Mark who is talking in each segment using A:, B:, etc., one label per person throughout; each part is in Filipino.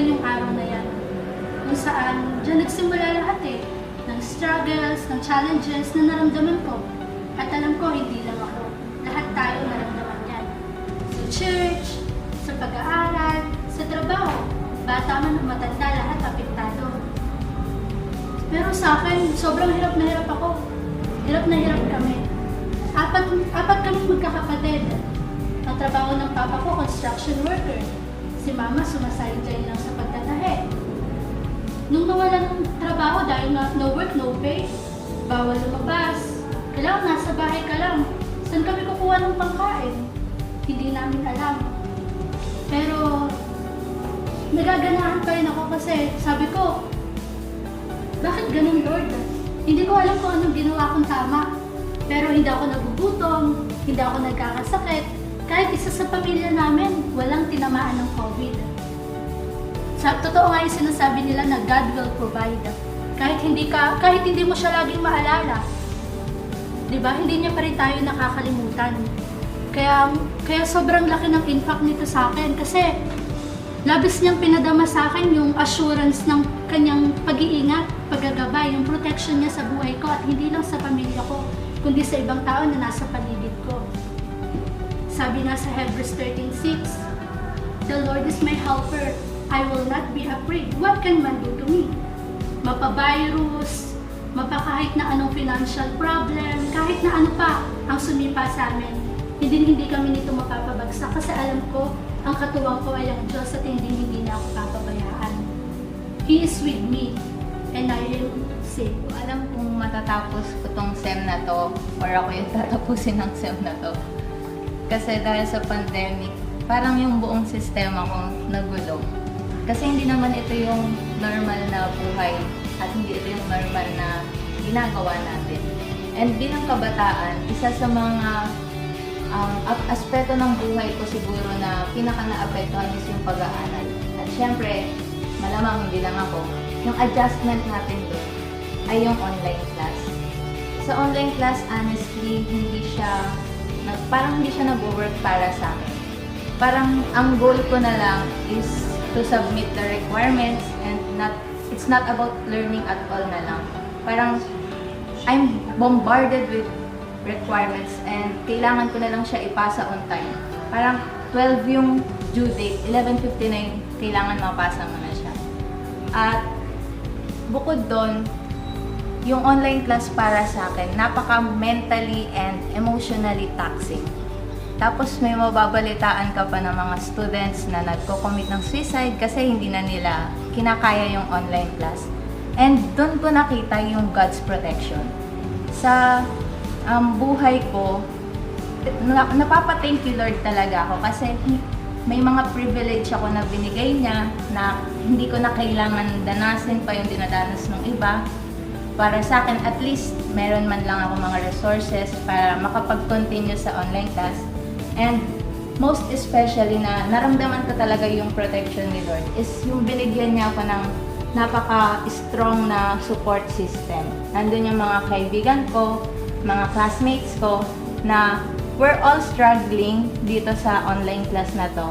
A: babalikan yung araw na yan. Kung saan, dyan nagsimula lahat eh. Ng struggles, ng challenges na naramdaman ko. At alam ko, hindi lang ako. Lahat tayo naramdaman yan. Sa church, sa pag-aaral, sa trabaho, bata man o matanda, lahat apektado. Pero sa akin, sobrang hirap na hirap ako. Hirap na hirap kami. Apat kami magkakapatid. Ang trabaho ng papa ko, construction worker. Si mama, sumasayang lang sa pagtatahe. Nung nawala ng trabaho dahil no work, no pay, bawal lumabas. Kailangan nasa bahay ka lang. Saan kami kukuha ng pangkain? Hindi namin alam. Pero, nagaganahan pa rin ako kasi sabi ko, bakit ganun, Lord? Hindi ko alam kung anong ginawa kong tama. Pero hindi ako nagugutom, hindi ako nagkakasakit. Kahit isa sa pamilya namin, walang tinamaan ng COVID. Totoo nga yung sinasabi nila na God will provide. Kahit hindi mo siya laging maalala. Diba? Hindi niya pa rin tayo nakakalimutan. Kaya sobrang laki ng impact nito sa akin kasi labis niyang pinadama sa akin yung assurance ng kanyang pag-iingat, paggagabay, yung protection niya sa buhay ko at hindi lang sa pamilya ko, kundi sa ibang tao na nasa paligid ko. Sabi nga sa Hebrews 13:6, "The Lord is my helper. I will not be afraid. What can man do to me?" Mapa-virus, kahit na anong financial problem, kahit na ano pa ang sumipa sa amin, hindi kami nito mapapabagsak kasi alam ko, ang katuwang ko ay ang Diyos at hindi na ako papabayaan. He is with me and I am safe.
B: Alam kung matatapos ko tong SEM na to or ako yung tatapusin ng SEM na to. Kasi dahil sa pandemic, parang yung buong sistema ko nagulong. Kasi hindi naman ito yung normal na buhay at hindi ito yung normal na ginagawa natin. And bilang kabataan, isa sa mga aspeto ng buhay ko siguro na pinaka-naapektuhan is yung pag-aaral. At syempre, malamang hindi lang ako, yung adjustment natin doon ay yung online class. Sa online class, honestly, parang hindi siya nag-work para sa akin. Parang ang goal ko na lang is to submit the requirements and it's not about learning at all na lang. Parang I'm bombarded with requirements and kailangan ko na lang siya ipasa on time. Parang 12 yung due date, 11:59 kailangan mapasa mo na siya. At bukod doon, yung online class para sa akin, napaka-mentally and emotionally taxing. Tapos may mababalitaan ka pa ng mga students na nagko-commit ng suicide kasi hindi na nila kinakaya yung online class. And doon ko nakita yung God's protection. Sa buhay ko, napapa-thank you Lord talaga ako kasi may mga privilege ako na binigay niya na hindi ko na kailangan danasin pa yung dinadanas ng iba. Para sa akin, at least meron man lang ako mga resources para makapag-continue sa online class. And most especially na naramdaman ko talaga yung protection ni Lord is yung binigyan niya ako ng napaka-strong na support system. Nandun yung mga kaibigan ko, mga classmates ko, na we're all struggling dito sa online class na to.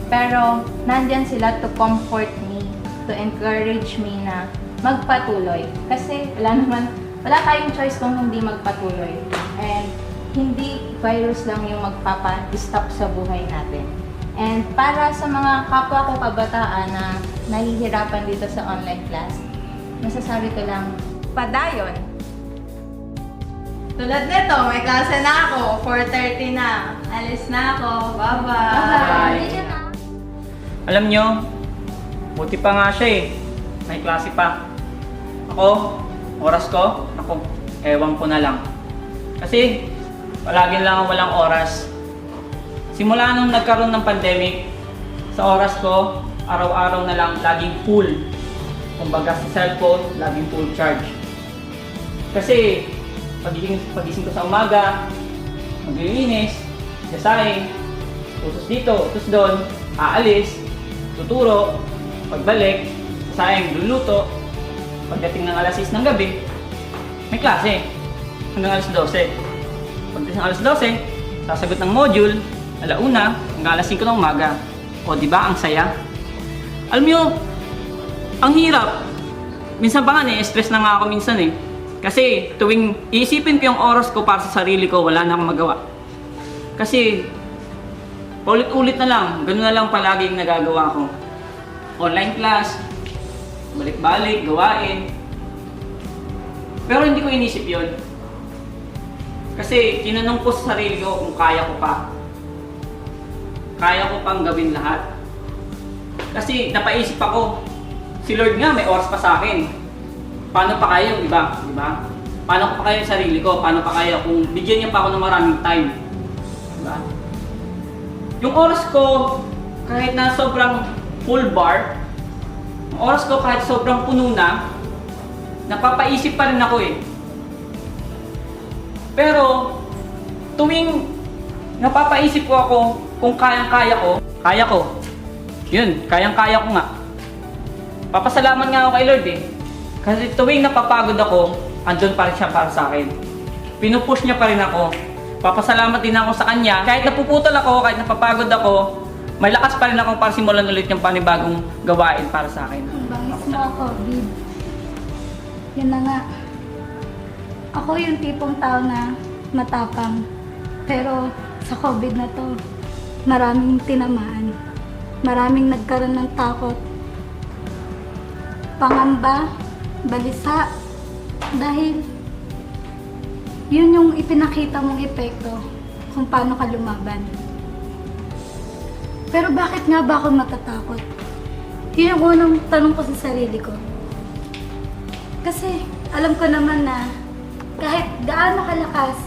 B: Pero nandyan sila to comfort me, to encourage me na magpatuloy. Kasi wala tayong choice kung hindi magpatuloy. And hindi virus lang yung magpapa-stop sa buhay natin. And para sa mga kapwa ko kabataan na nahihirapan dito sa online class, masasabi ko lang, padayon! Tulad nito, may klase na ako, 4:30 na. Alis na ako, bye-bye!
A: Bye-bye!
C: Alam nyo, buti pa nga siya eh. May klase pa. Ako, oras ko, ewan ko na lang. Kasi, palagi lang walang oras. Simula nung nagkaroon ng pandemic, sa oras ko, araw-araw na lang laging full. Kumbaga sa cellphone, laging full charge. Kasi, pagising ko sa umaga, maglilinis, gasahin, utos dito, utos doon, aalis, tuturo, pagbalik, sasayang, luluto, pagdating ng alas 6 ng gabi, may klase, hanggang alas 12. Pagdating ng alas 12, sasagot ng module, alauna, hanggang alas 5 ng umaga. O, di ba ang saya? Alam nyo, ang hirap. Minsan pa nga, stress na nga ako minsan eh. Kasi tuwing iisipin ko yung oras ko para sa sarili ko, wala na akong magawa. Kasi paulit-ulit na lang, ganun na lang palagi yung nagagawa ko. Online class, balik-balik, gawain. Pero hindi ko inisip yun. Kasi tinanong ko sa sarili ko kung kaya ko pa. Kaya ko pang gawin lahat. Kasi napaisip ako, si Lord nga may oras pa sa akin. Paano pa kaya yung iba? Diba? Paano ko pa kaya yung sarili ko? Paano pa kaya kung bigyan niya pa ako ng maraming time? Diba? Yung oras ko, kahit na sobrang full bar, yung oras ko kahit sobrang puno na, napapaisip pa rin ako eh. Pero, tuwing napapaisip ko ako kung kayang-kaya ko, kaya ko. Yun, kayang-kaya ko nga. Papasalamat nga ako kay Lord eh. Kasi tuwing napapagod ako, andun pa rin siya para sa akin. Pinupush niya pa rin ako. Papasalamat din ako sa kanya. Kahit napuputol ako, kahit napapagod ako, may lakas pa rin ako para simulan ulit yung panibagong gawain para sa akin.
A: Ang bangis mo ako, Bib. Yan na nga. Ako yung tipong tao na matapang. Pero sa COVID na to, maraming tinamaan. Maraming nagkaroon ng takot. Pangamba, balisa. Dahil yun yung ipinakita mong epekto kung paano ka lumaban. Pero bakit nga ba ako matatakot? Yun yung unang tanong ko sa sarili ko. Kasi alam ko naman na kahit gaano kalakas,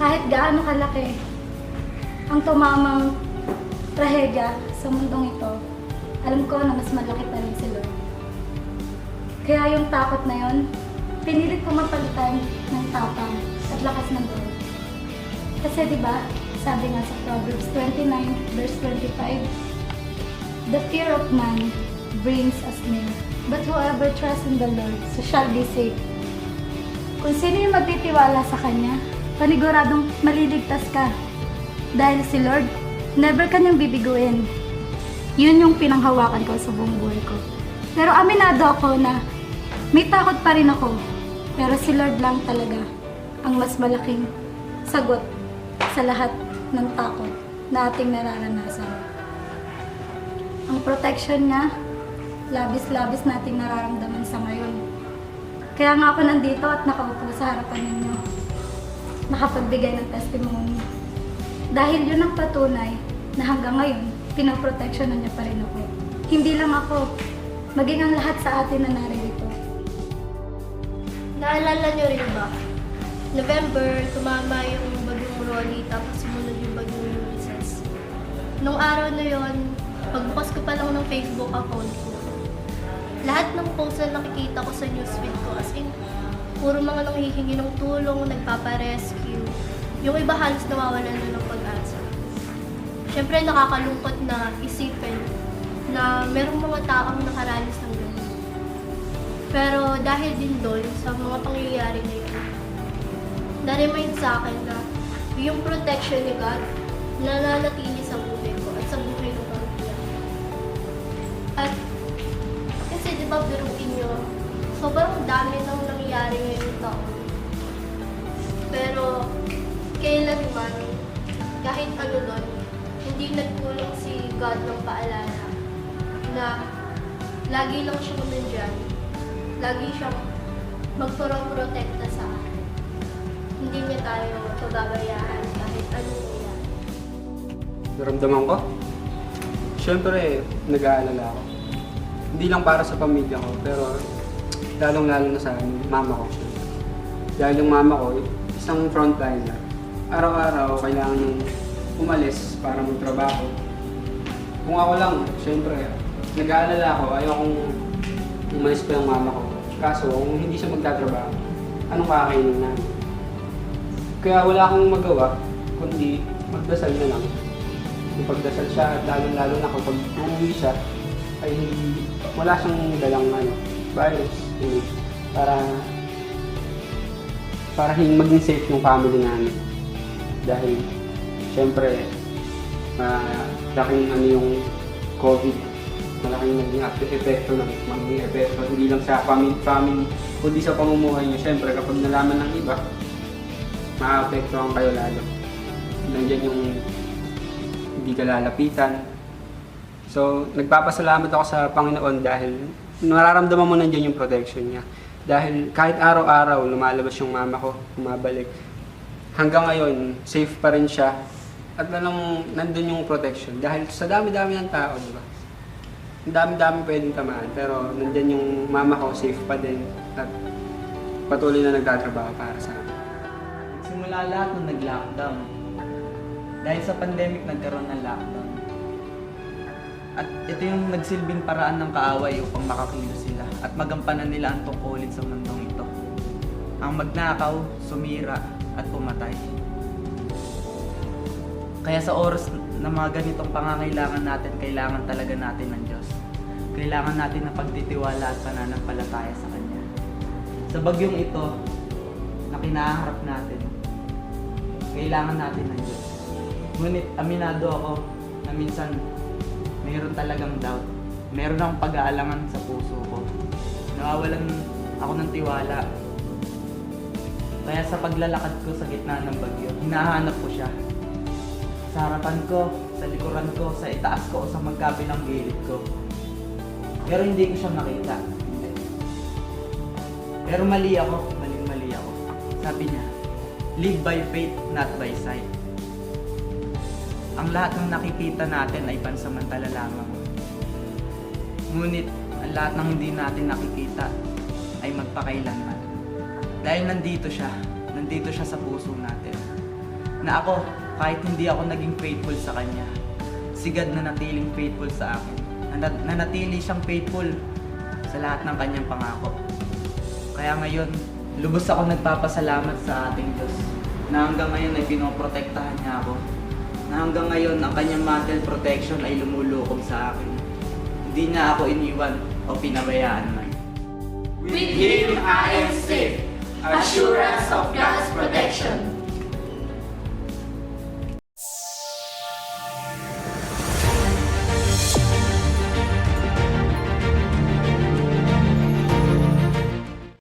A: kahit gaano kalaki ang tumamang trahedya sa mundong ito, alam ko na mas malaki pa rin si Lord. Kaya yung takot na yun, pinilit ko mapalitan ng tapang at lakas ng Lord. Kasi diba, sabi nga sa Proverbs 29 verse 25, "The fear of man brings a snare, but whoever trusts in the Lord so shall be safe." Kung sino yung magtitiwala sa Kanya, paniguradong maliligtas ka. Dahil si Lord, never kanyang bibiguin. Yun yung pinanghawakan ko sa buong buhay ko. Pero aminado ako na may takot pa rin ako. Pero si Lord lang talaga ang mas malaking sagot sa lahat ng takot na ating nararanasan. Ang protection niya, labis-labis nating nararamdaman sa ngayon. Kaya nga ako nandito at nakaupo sa harapan ninyo, nakapagbigay ng testimony. Dahil yun ang patunay na hanggang ngayon, pinoproteksyonan niya pa rin ako. Hindi lang ako, maging ang lahat sa atin na narito.
D: Naalala niyo rin ba? November, tumama yung bagyong Ronnie, tapos sumunod yung bagyong Ulysses. Nung araw na yon, pagbukas ko pa lang ng Facebook account ko, lahat ng posts na nakikita ko sa newsfeed ko, as in, puro mga nanghihingi ng tulong, nagpaparescue. Yung iba halos nawawalan na ng pag-asa. Siyempre nakakalungkot na isipin na merong mga taong nakaranas ng ganun. Pero dahil din doon sa mga pangyayari na yun, na-remind sa akin na yung protection ni God nananatili sa buhay ko at sa buhay ng pamilya. At kasi di ba biruin nyo, sobrang dami nang nangyayari ngayong taon. Pero kailanman, kahit ano doon, hindi nagkulang si God ng paalala na lagi lang siyang nandyan, lagi siyang magpro-protekta sa akin. Hindi niya tayo pababayaan kahit anong nangyari.
E: Naramdaman ko? Siyempre, nag-aalala ako. Hindi lang para sa pamilya ko, pero lalong-lalo na sa mama ko. Dahil yung mama ko, isang frontliner. Araw-araw, kailangan yung umalis para magtrabaho. Kung ako lang, siyempre, nag-aalala ako, ayokong umalis pa yung mama ko. Kaso, kung hindi siya magtatrabaho, anong kakainin namin? Kaya wala akong magawa, kundi magdasal na lang. Kung pagdasal siya, at lalo-lalo na kapag uuwi siya, ay wala siyang dalang virus, para maging safe yung family namin. Dahil, syempre, laking yung COVID. malaking naging epekto ng magiging epekto. Hindi lang sa family, kundi sa pamumuhay niyo. Siyempre, kapag nalaman ng iba, maapektuhan kayo lalo. Nandiyan yung hindi ka lalapitan. So, nagpapasalamat ako sa Panginoon dahil nararamdaman mo nandiyan yung protection niya. Dahil kahit araw-araw lumalabas yung mama ko, bumabalik. Hanggang ngayon, safe pa rin siya. At nandun yung protection. Dahil sa dami-dami ng tao, di ba? Ang dami-dami pwedeng tamaan. Pero nandyan yung mama ko, safe pa din. At patuloy na nagtatrabaho para sa akin.
C: Simula lahat nung nag-lockdown. Dahil sa pandemic, nagkaroon ng lockdown. At ito yung nagsilbing paraan ng kaaway upang makakilos sila at magampanan nila ang tungkulin sa mundong ito. Ang magnakaw, sumira, at pumatay. Kaya sa oras na mga ganitong pangangailangan natin, kailangan talaga natin ng Diyos. Kailangan natin ng pagtitiwala at pananampalataya sa Kanya. Sa bagyong ito na kinaharap natin, kailangan natin ng Diyos. Ngunit aminado ako na minsan mayroon talagang doubt. Meron akong pag-aalangan sa puso ko. Nawawalan ako ng tiwala. Kaya sa paglalakad ko sa gitna ng bagyo, hinahanap ko siya. Sa harapan ko, sa likuran ko, sa itaas ko o sa magkabilang gilid ko. Pero hindi ko siya makita. Hindi. Pero mali ako. Sabi niya, live by faith, not by sight. Ang lahat ng nakikita natin ay pansamantala lamang. Ngunit, ang lahat ng hindi natin nakikita ay magpakailanman. Dahil nandito siya sa puso natin. Na ako, kahit hindi ako naging faithful sa Kanya, si God na natiling faithful sa akin. Nanatili siyang faithful sa lahat ng Kanyang pangako. Kaya ngayon, lubos ako nagpapasalamat sa ating Diyos na hanggang ngayon ay pinoprotektahan niya ako. Na hanggang ngayon ang Kanyang mantle protection ay lumulukog sa akin. Hindi niya ako iniwan o pinabayaan man.
F: With Him I am safe, assurance of God's protection.